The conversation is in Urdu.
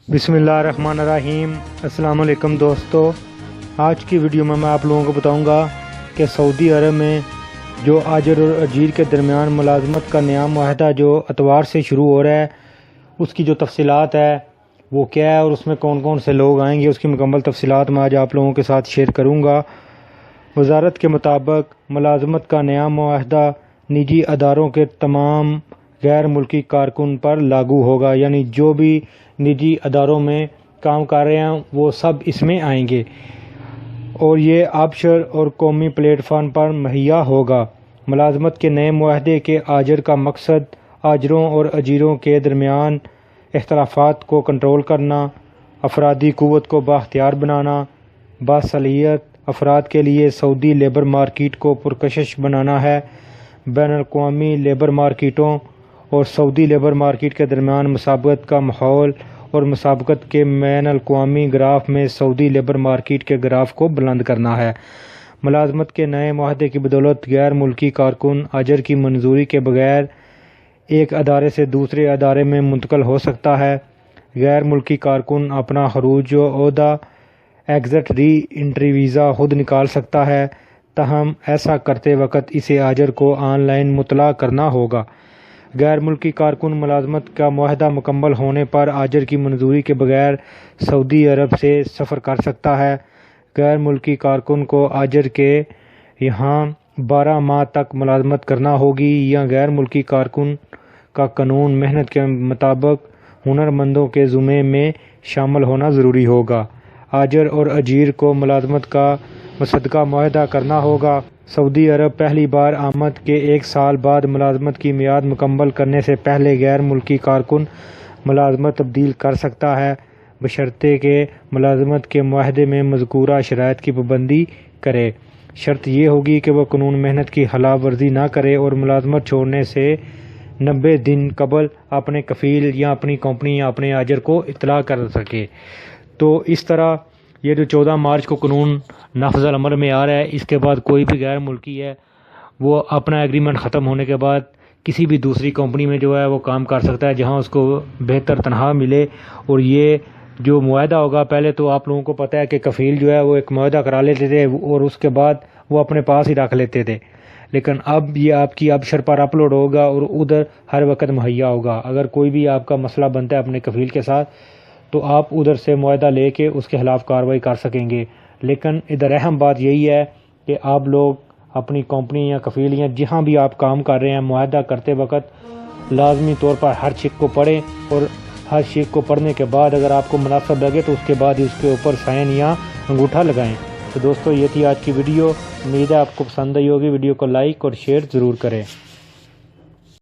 بسم اللہ الرحمن الرحیم۔ السلام علیکم دوستو، آج کی ویڈیو میں آپ لوگوں کو بتاؤں گا کہ سعودی عرب میں جو آجر اور اجیر کے درمیان ملازمت کا نیا معاہدہ جو اتوار سے شروع ہو رہا ہے، اس کی جو تفصیلات ہے وہ کیا ہے اور اس میں کون کون سے لوگ آئیں گے، اس کی مکمل تفصیلات میں آج آپ لوگوں کے ساتھ شیئر کروں گا۔ وزارت کے مطابق ملازمت کا نیا معاہدہ نجی اداروں کے تمام غیر ملکی کارکن پر لاگو ہوگا، یعنی جو بھی نجی اداروں میں کام کر رہے ہیں وہ سب اس میں آئیں گے اور یہ آبشر اور قومی پلیٹ فارم پر مہیا ہوگا۔ ملازمت کے نئے معاہدے کے آجر کا مقصد آجروں اور اجیروں کے درمیان اختلافات کو کنٹرول کرنا، افرادی قوت کو بااختیار بنانا، باصلاحیت افراد کے لیے سعودی لیبر مارکیٹ کو پرکشش بنانا ہے۔ بین الاقوامی لیبر مارکیٹوں اور سعودی لیبر مارکیٹ کے درمیان مسابقت کا ماحول اور مسابقت کے بین الاقوامی گراف میں سعودی لیبر مارکیٹ کے گراف کو بلند کرنا ہے۔ ملازمت کے نئے معاہدے کی بدولت غیر ملکی کارکن اجر کی منظوری کے بغیر ایک ادارے سے دوسرے ادارے میں منتقل ہو سکتا ہے۔ غیر ملکی کارکن اپنا خروج عہدہ ایگزٹ ری انٹری ویزا خود نکال سکتا ہے، تاہم ایسا کرتے وقت اسے آجر کو آن لائن مطلع کرنا ہوگا۔ غیر ملکی کارکن ملازمت کا معاہدہ مکمل ہونے پر آجر کی منظوری کے بغیر سعودی عرب سے سفر کر سکتا ہے۔ غیر ملکی کارکن کو آجر کے یہاں 12 ماہ تک ملازمت کرنا ہوگی یا غیر ملکی کارکن کا قانون محنت کے مطابق ہنرمندوں کے زمرے میں شامل ہونا ضروری ہوگا۔ آجر اور اجیر کو ملازمت کا مصدقہ معاہدہ کرنا ہوگا۔ سعودی عرب پہلی بار آمد کے 1 سال بعد ملازمت کی میعاد مکمل کرنے سے پہلے غیر ملکی کارکن ملازمت تبدیل کر سکتا ہے، بشرطے کہ ملازمت کے معاہدے میں مذکورہ شرائط کی پابندی کرے۔ شرط یہ ہوگی کہ وہ قانون محنت کی خلاف ورزی نہ کرے اور ملازمت چھوڑنے سے 90 دن قبل اپنے کفیل یا اپنی کمپنی یا اپنے آجر کو اطلاع کر سکے۔ تو اس طرح یہ جو 14 مارچ کو قانون نافذ العمل میں آ رہا ہے، اس کے بعد کوئی بھی غیر ملکی ہے وہ اپنا ایگریمنٹ ختم ہونے کے بعد کسی بھی دوسری کمپنی میں جو ہے وہ کام کر سکتا ہے جہاں اس کو بہتر تنخواہ ملے۔ اور یہ جو معاہدہ ہوگا، پہلے تو آپ لوگوں کو پتہ ہے کہ کفیل جو ہے وہ ایک معاہدہ کرا لیتے تھے اور اس کے بعد وہ اپنے پاس ہی رکھ لیتے تھے، لیکن اب یہ آپ کی آبشر پر اپلوڈ ہوگا اور ادھر ہر وقت مہیا ہوگا۔ اگر کوئی بھی آپ کا مسئلہ بنتا ہے اپنے کفیل کے ساتھ تو آپ ادھر سے معاہدہ لے کے اس کے خلاف کارروائی کر سکیں گے۔ لیکن ادھر اہم بات یہی ہے کہ آپ لوگ اپنی کمپنی یا کفیل یا جہاں بھی آپ کام کر رہے ہیں معاہدہ کرتے وقت لازمی طور پر ہر چیز کو پڑھیں اور ہر چیز کو پڑھنے کے بعد اگر آپ کو مناسب لگے تو اس کے بعد ہی اس کے اوپر سائن یا انگوٹھا لگائیں۔ تو دوستو، یہ تھی آج کی ویڈیو، امید ہے آپ کو پسند آئی ہوگی۔ ویڈیو کو لائک اور شیئر ضرور کریں۔